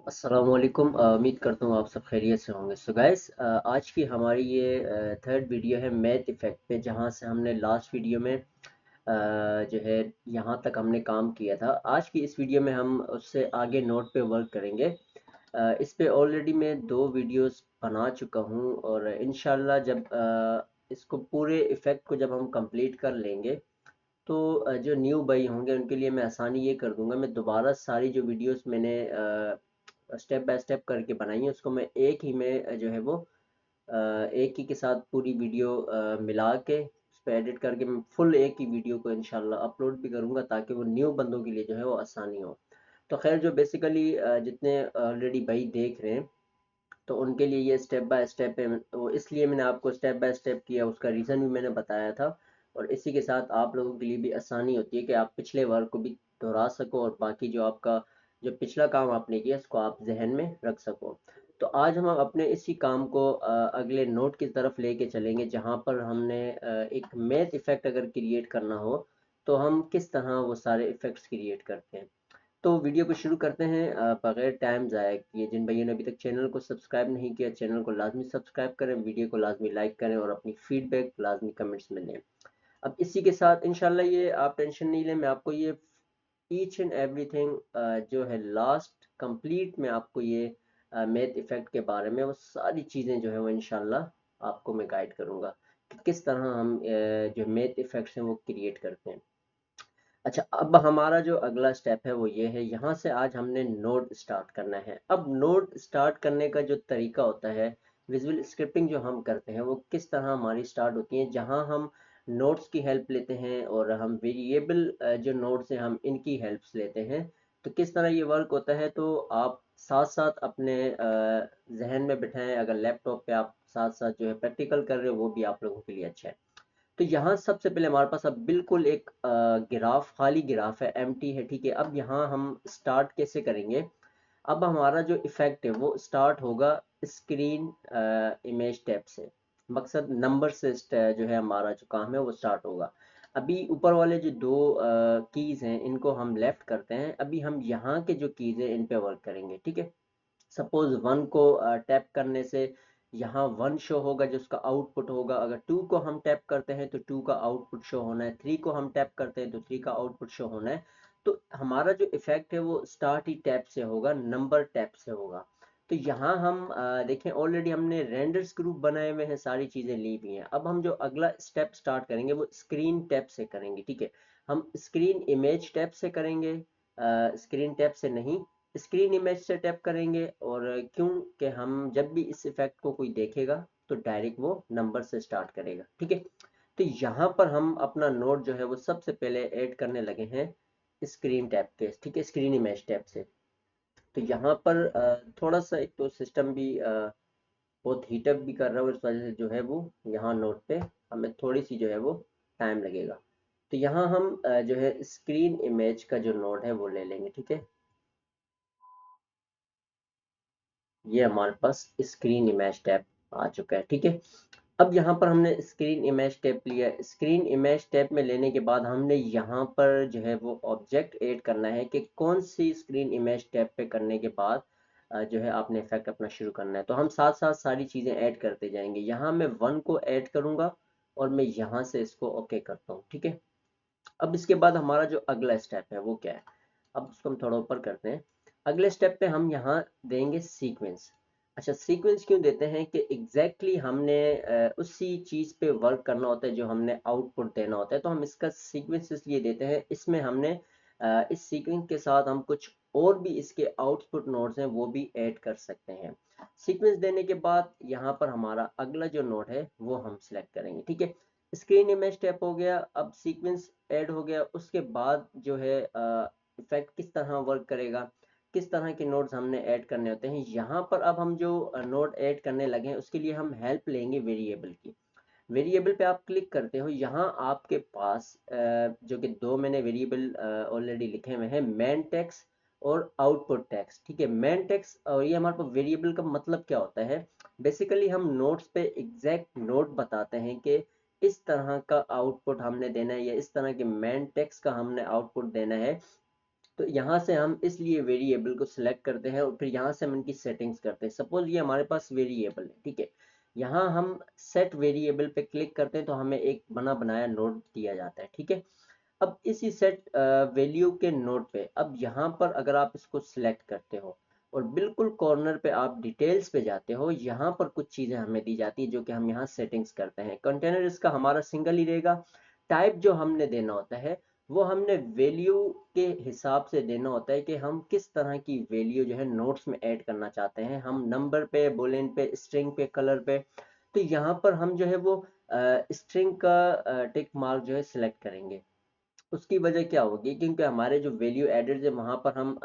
अस्सलामुअलैकुम। उम्मीद करता हूँ आप सब खैरियत से होंगे। सो गाइस, आज की हमारी ये थर्ड वीडियो है मैथ इफ़ेक्ट पे, जहाँ से हमने लास्ट वीडियो में जो है यहाँ तक हमने काम किया था। आज की इस वीडियो में हम उससे आगे नोट पे वर्क करेंगे। इस पे ऑलरेडी मैं दो वीडियोस बना चुका हूँ और इंशाल्लाह जब इसको पूरे इफ़ेक्ट को जब हम कंप्लीट कर लेंगे तो जो न्यू बाई होंगे उनके लिए मैं आसानी ये कर दूंगा, मैं दोबारा सारी जो वीडियोस मैंने स्टेप बाय स्टेप करके बनाई है उसको मैं एक ही में जो है वो एक ही के साथ पूरी वीडियो मिला के उस पर एडिट करके मैं फुल एक ही वीडियो को इंशाल्लाह अपलोड भी करूंगा, ताकि वो न्यू बंदों के लिए जो है वो आसानी हो। तो खैर, जो बेसिकली जितने ऑलरेडी भाई देख रहे हैं तो उनके लिए ये स्टेप बाय स्टेप है। तो इसलिए मैंने आपको स्टेप बाय स्टेप किया, उसका रीज़न भी मैंने बताया था। और इसी के साथ आप लोगों के लिए भी आसानी होती है कि आप पिछले वर्क को भी दोहरा सको और बाकी जो आपका जो पिछला काम आपने किया उसको आप जहन में रख सको। तो आज हम अपने इसी काम को अगले नोट की तरफ लेके चलेंगे, जहाँ पर हमने एक मैथ इफेक्ट अगर क्रिएट करना हो तो हम किस तरह वो सारे इफेक्ट्स क्रिएट करते हैं। तो वीडियो को शुरू करते हैं बगैर टाइम ज़ाया किए। जिन भाइयों ने अभी तक चैनल को सब्सक्राइब नहीं किया, चैनल को लाजमी सब्सक्राइब करें, वीडियो को लाजमी लाइक करें और अपनी फीडबैक लाजमी कमेंट्स में दें। अब इसी के साथ इंशाल्लाह ये आप टेंशन नहीं लें, मैं आपको ये ईच एंड एवरीथिंग जो है लास्ट कंप्लीट में आपको ये मैथ इफ़ेक्ट के बारे में वो सारी चीज़ें जो है वो इंशाल्लाह आपको मैं गाइड करूँगा कि किस तरह हम जो मैथ इफ़ेक्ट्स हैं वो क्रिएट करते हैं। अच्छा, अब हमारा जो अगला स्टेप है वो ये है, यहाँ से आज हमने नोट स्टार्ट करना है। अब नोट स्टार्ट करने का जो तरीका होता है, विजुअल स्क्रिप्टिंग जो हम करते हैं वो किस तरह हमारी स्टार्ट होती है, जहाँ हम नोट्स की हेल्प लेते हैं और हम वेरिएबल जो नोट्स हैं हम इनकी हेल्प्स लेते हैं। तो किस तरह ये वर्क होता है, तो आप साथ साथ अपने जहन में बिठाएं। अगर लैपटॉप पे आप साथ साथ जो है प्रैक्टिकल कर रहे हो वो भी आप लोगों के लिए अच्छा है। तो यहाँ सबसे पहले हमारे पास अब बिल्कुल एक ग्राफ, खाली ग्राफ है, एम्प्टी है, ठीक है। अब यहाँ हम स्टार्ट कैसे करेंगे। अब हमारा जो इफेक्ट है वो स्टार्ट होगा स्क्रीन इमेज टैब से। मकसद नंबर से जो है हमारा जो काम है वो स्टार्ट होगा। अभी ऊपर वाले जो दो कीज हैं इनको हम लेफ्ट करते हैं, अभी हम यहाँ के जो कीज हैं इन पे वर्क करेंगे, ठीक है। सपोज वन को टैप करने से यहाँ वन शो होगा जो उसका आउटपुट होगा। अगर टू को हम टैप करते हैं तो टू का आउटपुट शो होना है, थ्री को हम टैप करते हैं तो थ्री का आउटपुट शो होना है। तो हमारा जो इफेक्ट है वो स्टार्ट ही टैप से होगा, नंबर टैप से होगा। तो यहाँ हम देखें ऑलरेडी हमने रेंडर्स ग्रुप बनाए हुए हैं, सारी चीज़ें ली हुई हैं। अब हम जो अगला स्टेप स्टार्ट करेंगे वो स्क्रीन टैप से करेंगे, ठीक है। हम स्क्रीन इमेज टैप से करेंगे, स्क्रीन टैप से नहीं, स्क्रीन इमेज से टैप करेंगे। और क्यों कि हम जब भी इस इफेक्ट को कोई देखेगा तो डायरेक्ट वो नंबर से स्टार्ट करेगा, ठीक है। तो यहाँ पर हम अपना नोट जो है वो सबसे पहले ऐड करने लगे हैं स्क्रीन टैप पे, ठीक है, स्क्रीन इमेज टैप से। तो यहाँ पर थोड़ा सा एक तो सिस्टम भी बहुत हीटअप भी कर रहा है, इस वजह से जो है वो यहाँ नोट पे हमें थोड़ी सी जो है वो टाइम लगेगा। तो यहाँ हम जो है स्क्रीन इमेज का जो नोट है वो ले लेंगे, ठीक है। ये हमारे पास स्क्रीन इमेज टैब आ चुका है, ठीक है। अब यहाँ पर हमने स्क्रीन इमेज टैब लिया। स्क्रीन इमेज टैब में लेने के बाद हमने यहाँ पर जो है वो ऑब्जेक्ट ऐड करना है कि कौन सी स्क्रीन इमेज टैब पे करने के बाद जो है आपने इफेक्ट अपना शुरू करना है। तो हम साथ साथ सारी चीज़ें ऐड करते जाएंगे। यहाँ मैं वन को ऐड करूँगा और मैं यहाँ से इसको ओके करता हूँ, ठीक है। अब इसके बाद हमारा जो अगला स्टेप है वो क्या है, अब उसको हम थोड़ा ऊपर करते हैं। अगले स्टेप पे हम यहाँ देंगे सीक्वेंस। अच्छा, सीक्वेंस क्यों देते हैं कि एग्जैक्टली हमने उसी चीज़ पे वर्क करना होता है जो हमने आउटपुट देना होता है। तो हम इसका सीक्वेंस इसलिए देते हैं, इसमें हमने इस सीक्वेंस के साथ हम कुछ और भी इसके आउटपुट नोड्स हैं वो भी ऐड कर सकते हैं। सीक्वेंस देने के बाद यहाँ पर हमारा अगला जो नोड है वो हम सिलेक्ट करेंगे, ठीक है। स्क्रीन इमेज टैप हो गया, अब सीक्वेंस ऐड हो गया। उसके बाद जो है इफेक्ट किस तरह वर्क करेगा, किस तरह के नोड्स हमने ऐड करने होते हैं। यहाँ पर अब हम जो नोड ऐड करने लगे हैं उसके लिए हम हेल्प लेंगे वेरिएबल की। वेरिएबल पे आप क्लिक करते हो, यहाँ आपके पास जो कि दो मैंने वेरिएबल ऑलरेडी लिखे हुए हैं, मेन टेक्स्ट और आउटपुट टेक्स्ट, ठीक है। मेन टेक्स्ट और ये हमारे पास वेरिएबल का मतलब क्या होता है, बेसिकली हम नोट्स पे एग्जैक्ट नोट बताते हैं कि इस तरह का आउटपुट हमने देना है या इस तरह के मेन टेक्स्ट का हमने आउटपुट देना है। तो यहाँ से हम इसलिए वेरिएबल को सिलेक्ट करते हैं और फिर यहाँ से हम इनकी सेटिंग्स करते हैं। सपोज ये हमारे पास वेरिएबल है, ठीक है, यहाँ हम सेट वेरिएबल पे क्लिक करते हैं तो हमें एक बना बनाया नोड दिया जाता है, ठीक है। अब इसी सेट वैल्यू के नोड पे अब यहाँ पर अगर आप इसको सिलेक्ट करते हो और बिल्कुल कॉर्नर पे आप डिटेल्स पे जाते हो, यहाँ पर कुछ चीज़ें हमें दी जाती है जो कि हम यहाँ सेटिंग्स करते हैं। कंटेनर इसका हमारा सिंगल ही रहेगा। टाइप जो हमने देना होता है वो हमने वैल्यू के हिसाब से देना होता है कि हम किस तरह की वैल्यू जो है नोट्स में ऐड करना चाहते हैं। हम नंबर पे, बुलेन पे, स्ट्रिंग पे, कलर पे। तो यहाँ पर हम जो है वो स्ट्रिंग का टिक मार्क जो है सिलेक्ट करेंगे। उसकी वजह क्या होगी, क्योंकि हमारे जो वैल्यू एडेड है वहां पर हम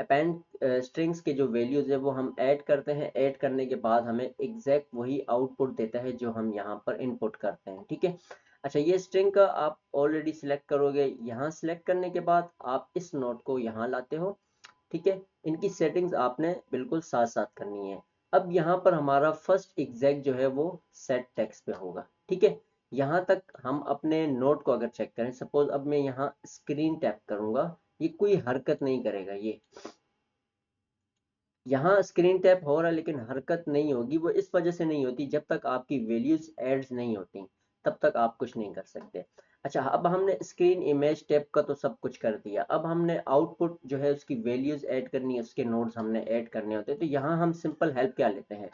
अपेंड स्ट्रिंग्स के जो वैल्यूज है वो हम ऐड करते हैं। ऐड करने के बाद हमें एग्जैक्ट वही आउटपुट देता है जो हम यहाँ पर इनपुट करते हैं, ठीक है। अच्छा, ये स्ट्रिंग का आप ऑलरेडी सिलेक्ट करोगे। यहाँ सिलेक्ट करने के बाद आप इस नोट को यहाँ लाते हो, ठीक है। इनकी सेटिंग्स आपने बिल्कुल साथ साथ करनी है। अब यहाँ पर हमारा फर्स्ट एग्जैक्ट जो है वो सेट टेक्स्ट पे होगा, ठीक है। यहाँ तक हम अपने नोट को अगर चेक करें, सपोज अब मैं यहाँ स्क्रीन टैप करूंगा, ये कोई हरकत नहीं करेगा। ये यहाँ स्क्रीन टैप हो रहा है लेकिन हरकत नहीं होगी। वो इस वजह से नहीं होती, जब तक आपकी वैल्यूज एड्स नहीं होती तब तक आप कुछ नहीं कर सकते। अच्छा, अब हमने स्क्रीन इमेज टैप का तो सब कुछ कर दिया। अब हमने आउटपुट जो है उसकी वैल्यूज ऐड करनी है, उसके नोड्स हमने ऐड करने होते हैं। तो यहाँ हम सिंपल हेल्प क्या लेते हैं,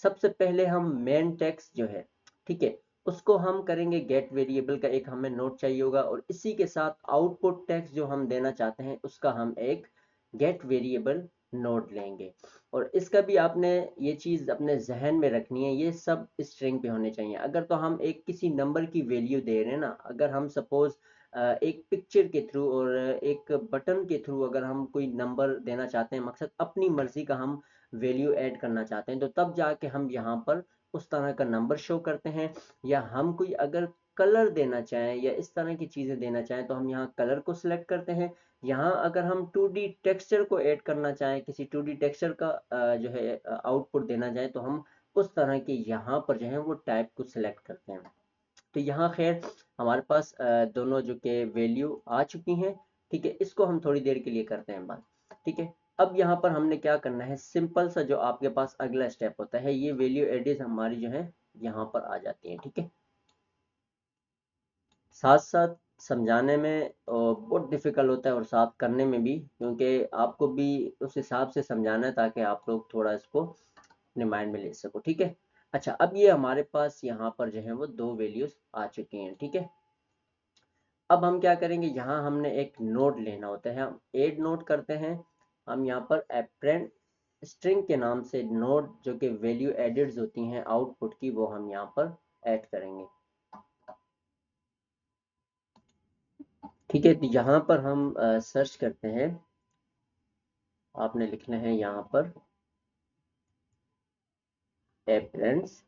सबसे पहले हम मेन टेक्स्ट जो है, ठीक है, उसको हम करेंगे गेट वेरिएबल का एक हमें नोट चाहिए होगा, और इसी के साथ आउटपुट टेक्स्ट जो हम देना चाहते हैं उसका हम एक गेट वेरिएबल नोट लेंगे। और इसका भी आपने ये चीज़ अपने जहन में रखनी है, ये सब स्ट्रिंग पे होने चाहिए। अगर तो हम एक किसी नंबर की वैल्यू दे रहे हैं ना, अगर हम सपोज एक पिक्चर के थ्रू और एक बटन के थ्रू अगर हम कोई नंबर देना चाहते हैं, मकसद अपनी मर्जी का हम वैल्यू ऐड करना चाहते हैं, तो तब जाके हम यहाँ पर उस तरह का नंबर शो करते हैं। या हम कोई अगर कलर देना चाहें या इस तरह की चीज़ें देना चाहें तो हम यहाँ कलर को सिलेक्ट करते हैं। यहाँ अगर हम 2D टेक्सचर को ऐड करना चाहें, किसी 2D टेक्सचर का जो है आउटपुट देना चाहें, तो हम उस तरह के यहाँ पर जो है वो टाइप को सिलेक्ट करते हैं। तो यहाँ खैर हमारे पास दोनों जो के वैल्यू आ चुकी हैं, ठीक है। इसको हम थोड़ी देर के लिए करते हैं बात, ठीक है। अब यहाँ पर हमने क्या करना है, सिंपल सा जो आपके पास अगला स्टेप होता है, ये वैल्यू एडिज हमारी जो है यहाँ पर आ जाती है, ठीक है। साथ साथ समझाने में बहुत डिफिकल्ट होता है और साथ करने में भी, क्योंकि आपको भी उस हिसाब से समझाना है ताकि आप लोग थोड़ा इसको अपने माइंड में ले सको, ठीक है। अच्छा, अब ये हमारे पास यहाँ पर जो है वो दो वैल्यूज आ चुकी हैं, ठीक है। अब हम क्या करेंगे, यहाँ हमने एक नोड लेना होता है, हम एड नोड करते हैं। हम यहाँ पर अपेंड स्ट्रिंग के नाम से नोड जो कि वैल्यू एडिड्स होती हैं आउटपुट की, वो हम यहाँ पर ऐड करेंगे, ठीक है। तो यहाँ पर हम सर्च करते हैं, आपने लिखना है यहाँ पर अपेरेंट्स,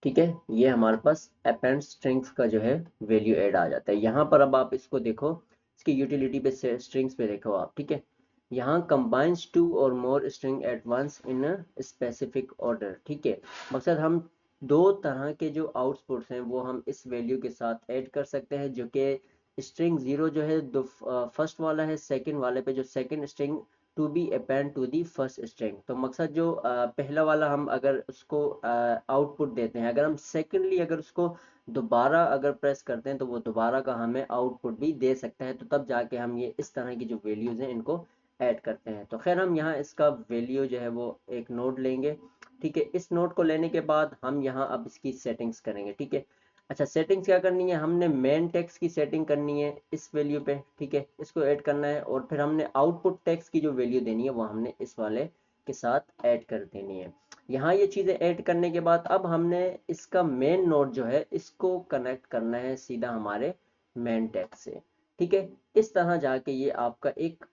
ठीक है। ये हमारे पास अपेरेंट स्ट्रिंग्स का जो है वैल्यू ऐड आ जाता है यहाँ पर। अब आप इसको देखो, इसकी यूटिलिटी पे स्ट्रिंग्स पे देखो आप, ठीक है। यहाँ कंबाइंस टू और more string at once in a specific order, ठीक है। मकसद हम दो तरह के जो आउटपुट्स हैं वो हम इस वैल्यू के साथ ऐड कर सकते हैं, जो कि स्ट्रिंग जीरो जो है दो फर्स्ट वाला है, सेकंड वाले पे जो second string to be append to the first string. तो मकसद जो पहला वाला हम अगर उसको आउटपुट देते हैं, अगर हम सेकेंडली अगर उसको दोबारा अगर प्रेस करते हैं तो वो दोबारा का हमें आउटपुट भी दे सकता है। तो तब जाके हम ये इस तरह की जो वैल्यूज हैं इनको ऐड करते हैं। तो खैर हम यहाँ इसका वैल्यू जो है वो एक नोड लेंगे, ठीक है। इस नोड को लेने के बाद हम यहाँ अब इसकी सेटिंग्स करेंगे, ठीक है। अच्छा, सेटिंग्स क्या करनी है, हमने मेन टेक्स्ट की सेटिंग करनी है इस वैल्यू पे, ठीक है, इसको ऐड करना है। और फिर हमने आउटपुट टेक्स्ट की जो वैल्यू देनी है वो हमने इस वाले के साथ ऐड कर देनी है। यहाँ ये चीज़ें ऐड करने के बाद अब हमने इसका मेन नोड जो है इसको कनेक्ट करना है सीधा हमारे मेन टेक्स्ट से, ठीक है। इस तरह जाके ये आपका एक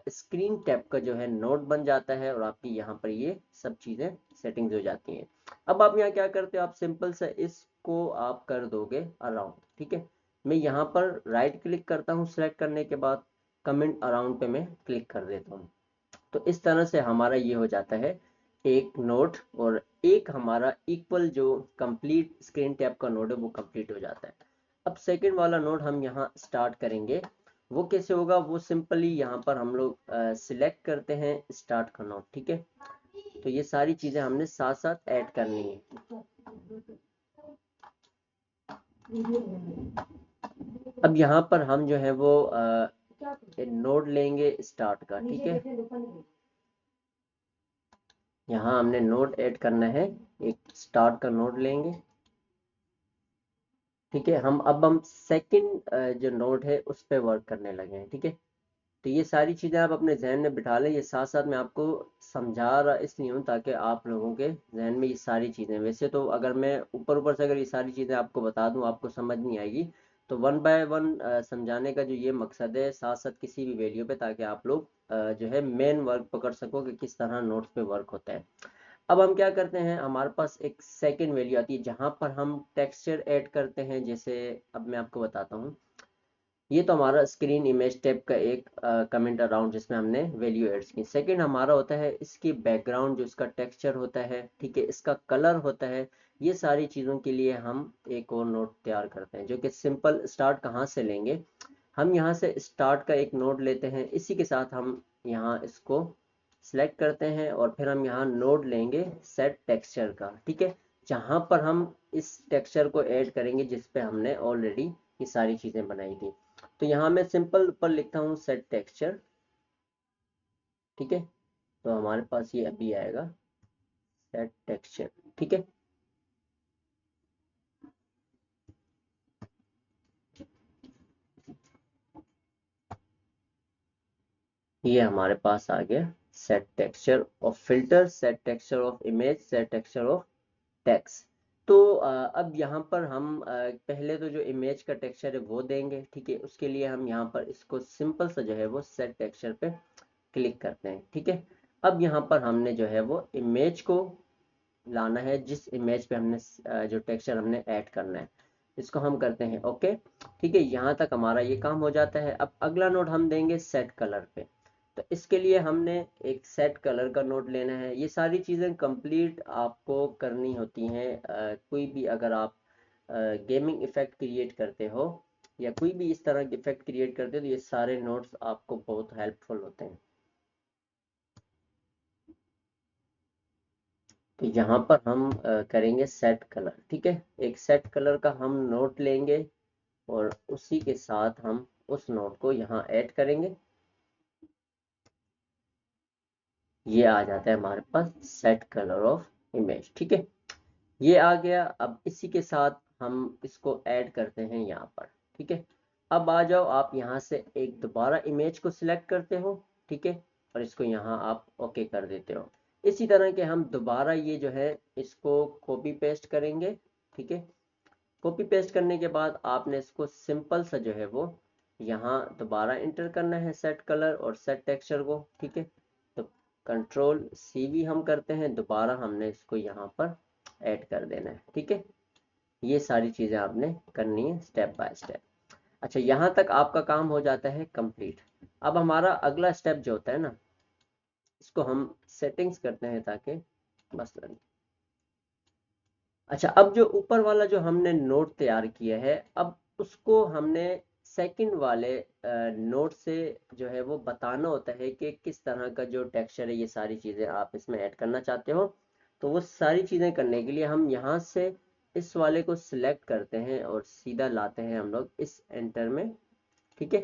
स्क्रीन टैब का जो है नोड बन जाता है और आपकी यहाँ पर ये सब चीज़ें सेटिंग्स हो जाती हैं। अब आप यहाँ क्या करते हो, आप सिंपल सा इसको आप कर दोगे अराउंड, ठीक है। मैं यहाँ पर राइट क्लिक करता हूँ, सेलेक्ट करने के बाद कमेंट अराउंड पे मैं क्लिक कर देता हूँ। तो इस तरह से हमारा ये हो जाता है एक नोड, और एक हमारा इक्वल जो कंप्लीट स्क्रीन टैब का नोड है वो कंप्लीट हो जाता है। अब सेकंड वाला नोड हम यहाँ स्टार्ट करेंगे। वो कैसे होगा, वो सिंपली यहाँ पर हम लोग सिलेक्ट करते हैं स्टार्ट का नोड, ठीक है। तो ये सारी चीजें हमने साथ साथ ऐड करनी है। अब यहाँ पर हम जो है वो नोड लेंगे स्टार्ट का, ठीक है। यहाँ हमने नोड ऐड करना है, एक स्टार्ट का नोड लेंगे, ठीक है। हम सेकंड जो नोड है उस पे वर्क करने लगे हैं, ठीक है। तो ये सारी चीज़ें आप अपने जहन में बिठा लें। ये साथ साथ मैं आपको समझा रहा इसलिए हूँ ताकि आप लोगों के जहन में ये सारी चीज़ें, वैसे तो अगर मैं ऊपर ऊपर से अगर ये सारी चीज़ें आपको बता दूँ आपको समझ नहीं आएगी। तो वन बाय वन समझाने का जो ये मकसद है, साथ साथ किसी भी वैल्यू पे, ताकि आप लोग जो है मेन वर्क पकड़ सको कि किस तरह नोट्स पे वर्क होता है। अब हम क्या करते हैं, हमारे पास एक सेकेंड वैल्यू आती है जहाँ पर हम टेक्सचर ऐड करते हैं। जैसे अब मैं आपको बताता हूँ, ये तो हमारा स्क्रीन इमेज टैब का एक कमेंट अराउंड जिसमें हमने वैल्यू एड्स की। सेकंड हमारा होता है इसकी बैकग्राउंड, जो इसका टेक्सचर होता है, ठीक है, इसका कलर होता है। ये सारी चीज़ों के लिए हम एक और नोड तैयार करते हैं, जो कि सिंपल स्टार्ट कहाँ से लेंगे, हम यहाँ से स्टार्ट का एक नोड लेते हैं, इसी के साथ हम यहाँ इसको सिलेक्ट करते हैं और फिर हम यहाँ नोड लेंगे सेट टेक्सचर का, ठीक है। जहाँ पर हम इस टेक्सचर को ऐड करेंगे जिस पे हमने ऑलरेडी ये सारी चीज़ें बनाई थी। तो यहाँ मैं सिंपल ऊपर लिखता हूँ सेट टेक्सचर, ठीक है। तो हमारे पास ये अभी आएगा सेट टेक्सचर, ठीक है। ये हमारे पास आ गया set texture of filter, set texture of image, set texture of text. तो अब यहाँ पर हम पहले तो जो इमेज का टेक्सचर है वो देंगे, ठीक है। उसके लिए हम यहाँ पर इसको सिंपल सा जो है वो सेट टेक्सचर पे क्लिक करते हैं, ठीक है। अब यहाँ पर हमने जो है वो इमेज को लाना है, जिस इमेज पे हमने जो टेक्सचर हमने ऐड करना है, इसको हम करते हैं ओके, ठीक है। यहाँ तक हमारा ये काम हो जाता है। अब अगला नोड हम देंगे सेट कलर पे। तो इसके लिए हमने एक सेट कलर का नोड लेना है। ये सारी चीज़ें कंप्लीट आपको करनी होती हैं। कोई भी अगर आप गेमिंग इफेक्ट क्रिएट करते हो या कोई भी इस तरह के इफेक्ट क्रिएट करते हो, तो ये सारे नोड्स आपको बहुत हेल्पफुल होते हैं। तो यहाँ पर हम करेंगे सेट कलर, ठीक है। एक सेट कलर का हम नोट लेंगे और उसी के साथ हम उस नोट को यहाँ ऐड करेंगे। ये आ जाता है हमारे पास सेट कलर ऑफ इमेज, ठीक है। ये आ गया। अब इसी के साथ हम इसको ऐड करते हैं यहाँ पर, ठीक है। अब आ जाओ, आप यहाँ से एक दोबारा इमेज को सिलेक्ट करते हो, ठीक है, और इसको यहाँ आप ओके कर देते हो। इसी तरह के हम दोबारा ये जो है इसको कॉपी पेस्ट करेंगे, ठीक है। कॉपी पेस्ट करने के बाद आपने इसको सिंपल सा जो है वो यहाँ दोबारा इंटर करना है सेट कलर और सेट टेक्सचर को, ठीक है। तो कंट्रोल सी भी हम करते हैं, दोबारा हमने इसको यहाँ पर ऐड कर देना है, ठीक है। ये सारी चीज़ें आपने करनी है स्टेप बाय स्टेप। अच्छा, यहाँ तक आपका काम हो जाता है कंप्लीट। अब हमारा अगला स्टेप जो होता है ना, इसको हम सेटिंग्स करते हैं ताकि बस। अच्छा, अब जो ऊपर वाला जो हमने नोट तैयार किया है, अब उसको हमने सेकंड वाले नोट से जो है वो बताना होता है कि किस तरह का जो टेक्सचर है, ये सारी चीज़ें आप इसमें ऐड करना चाहते हो। तो वो सारी चीज़ें करने के लिए हम यहाँ से इस वाले को सिलेक्ट करते हैं और सीधा लाते हैं हम लोग इस एंटर में, ठीक है।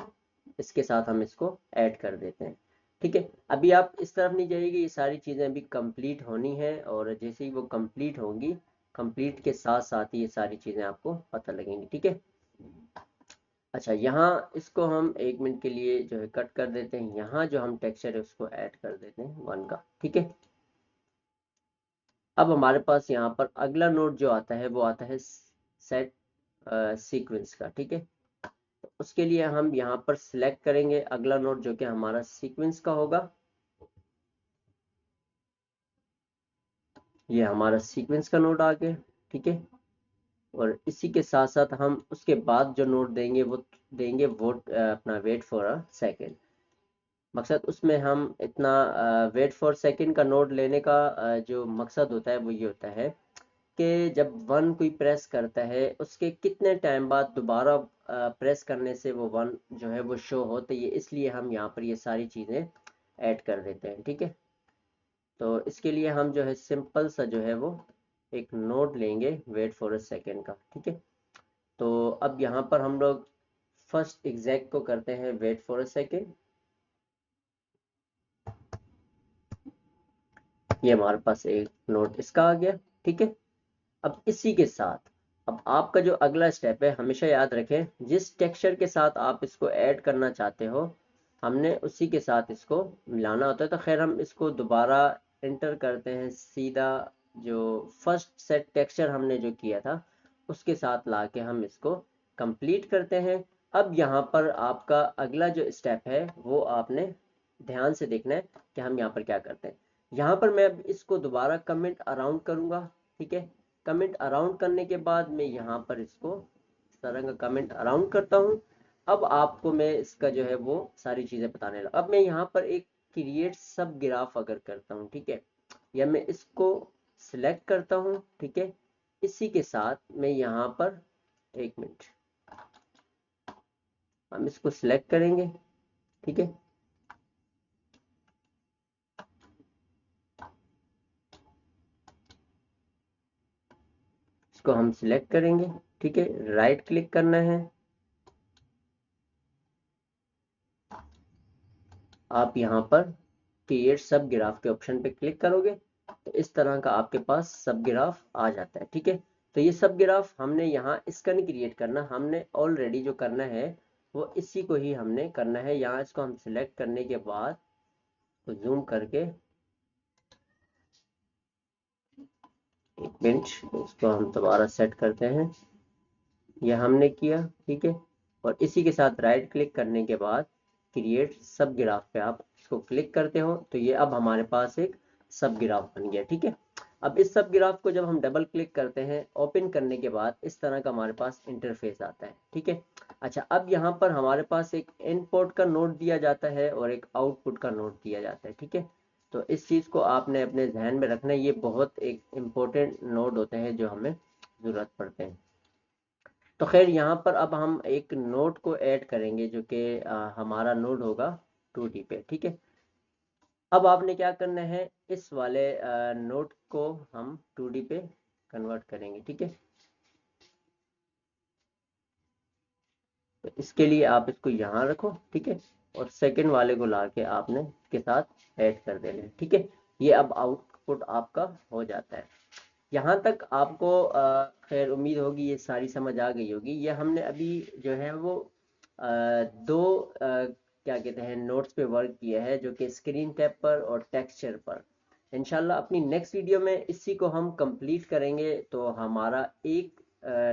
इसके साथ हम इसको ऐड कर देते हैं, ठीक है। अभी आप इस तरफ नहीं जाइएगा, ये सारी चीज़ें अभी कंप्लीट होनी है, और जैसे ही वो कंप्लीट होंगी, कंप्लीट के साथ साथ ही ये सारी चीज़ें आपको पता लगेंगी, ठीक है। अच्छा, यहाँ इसको हम 1 मिनट के लिए जो है कट कर देते हैं। यहाँ जो हम टेक्सचर है उसको ऐड कर देते हैं 1 का, ठीक है। अब हमारे पास यहाँ पर अगला नोड जो आता है वो आता है सेट सीक्वेंस का, ठीक है। तो उसके लिए हम यहाँ पर सिलेक्ट करेंगे अगला नोड जो कि हमारा सीक्वेंस का होगा। ये हमारा सीक्वेंस का नोड आ गया, ठीक है। और इसी के साथ साथ हम उसके बाद जो नोट देंगे वो देंगे वोट अपना वेट फॉर अ सेकेंड। मकसद उसमें हम इतना वेट फॉर सेकेंड का नोट लेने का जो मकसद होता है वो ये होता है कि जब वन कोई प्रेस करता है उसके कितने टाइम बाद दोबारा प्रेस करने से वो वन जो है वो शो हो, तो ये इसलिए हम यहाँ पर ये सारी चीज़ें ऐड कर देते हैं। ठीक है, तो इसके लिए हम जो है सिंपल सा जो है वो एक नोट लेंगे वेट फॉर अ सेकेंड का। ठीक है, तो अब यहाँ पर हम लोग फर्स्ट एग्जैक्ट को करते हैं वेट फॉर अ सेकेंड। ये हमारे पास एक नोट इसका आ गया। ठीक है, अब इसी के साथ अब आपका जो अगला स्टेप है, हमेशा याद रखें जिस टेक्सचर के साथ आप इसको ऐड करना चाहते हो हमने उसी के साथ इसको मिलाना होता है। तो खैर हम इसको दोबारा एंटर करते हैं सीधा, जो फर्स्ट सेट टेक्सचर हमने जो किया था उसके साथ लाके हम इसको कंप्लीट करते हैं। अब यहाँ पर आपका अगला जो स्टेप है वो आपने ध्यान से देखना है कि हम यहाँ पर क्या करते हैं। यहाँ पर मैं अब इसको दोबारा कमेंट अराउंड करूंगा। ठीक है, कमेंट अराउंड करने के बाद मैं यहाँ पर इसको इस तरह का कमेंट अराउंड करता हूँ। अब आपको मैं इसका जो है वो सारी चीज़ें बताने लगा। अब मैं यहाँ पर एक क्रिएट सब ग्राफ अगर करता हूँ, ठीक है, या मैं इसको सिलेक्ट करता हूँ। ठीक है, इसी के साथ मैं यहाँ पर एक मिनट हम इसको सिलेक्ट करेंगे। ठीक है, इसको हम सिलेक्ट करेंगे। ठीक है, राइट क्लिक करना है, आप यहाँ पर क्रिएट सब ग्राफ के ऑप्शन पे क्लिक करोगे तो इस तरह का आपके पास सब ग्राफ आ जाता है। ठीक है, तो ये सब ग्राफ हमने यहाँ इसका नहीं क्रिएट करना, हमने ऑलरेडी जो करना है वो इसी को ही हमने करना है। यहाँ इसको हम सिलेक्ट करने के बाद तो जूम करके एक मिनट इसको हम दोबारा सेट करते हैं, ये हमने किया। ठीक है, और इसी के साथ राइट क्लिक करने के बाद क्रिएट सब ग्राफ पे आप इसको क्लिक करते हो तो ये अब हमारे पास एक सब ग्राफ बन गया। ठीक है, अब इस सब ग्राफ को जब हम डबल क्लिक करते हैं ओपन करने के बाद इस तरह का हमारे पास इंटरफेस आता है। ठीक है, अच्छा अब यहाँ पर हमारे पास एक इनपुट का नोड दिया जाता है और एक आउटपुट का नोड दिया जाता है। ठीक है, तो इस चीज़ को आपने अपने जहन में रखना है, ये बहुत एक इम्पोर्टेंट नोड होते हैं जो हमें ज़रूरत पड़ते हैं। तो खैर यहाँ पर अब हम एक नोड को ऐड करेंगे जो कि हमारा नोड होगा 2D पे। ठीक है, अब आपने क्या करना है, इस वाले नोड को हम 2D पे कन्वर्ट करेंगे। ठीक है, तो इसके लिए आप इसको यहाँ रखो। ठीक है, और सेकंड वाले को लाके आपने इसके साथ ऐड कर देना है। ठीक है, ये अब आउटपुट आपका हो जाता है। यहाँ तक आपको खैर उम्मीद होगी ये सारी समझ आ गई होगी। ये हमने अभी जो है वो दो क्या कहते हैं नोट्स पे वर्क किया है, जो कि स्क्रीन टैप पर और टेक्सचर पर। इंशाल्लाह अपनी नेक्स्ट वीडियो में इसी को हम कंप्लीट करेंगे तो हमारा एक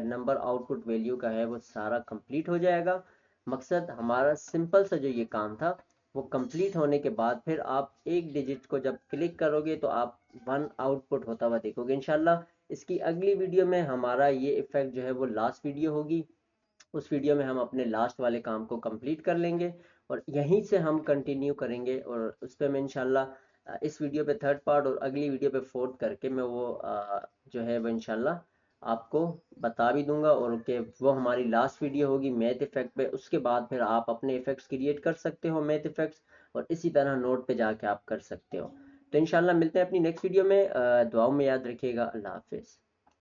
नंबर आउटपुट वैल्यू का है वो सारा कंप्लीट हो जाएगा। मकसद हमारा सिंपल सा जो ये काम था वो कंप्लीट होने के बाद फिर आप एक डिजिट को जब क्लिक करोगे तो आप वन आउटपुट होता हुआ देखोगे इंशाल्लाह। इसकी अगली वीडियो में हमारा ये इफेक्ट जो है वो लास्ट वीडियो होगी, उस वीडियो में हम अपने लास्ट वाले काम को कंप्लीट कर लेंगे और यहीं से हम कंटिन्यू करेंगे। और उस पर मैं इंशाल्लाह इस वीडियो पे थर्ड पार्ट और अगली वीडियो पे फोर्थ करके मैं वो जो है वो इंशाल्लाह आपको बता भी दूंगा। और कि वो हमारी लास्ट वीडियो होगी मैथ इफेक्ट पे, उसके बाद फिर आप अपने इफेक्ट्स क्रिएट कर सकते हो मैथ इफेक्ट्स, और इसी तरह नोट पे जाके आप कर सकते हो। तो इंशाल्लाह मिलते हैं अपनी नेक्स्ट वीडियो में। दुआओं में याद रखिएगा। अल्लाह हाफिज़।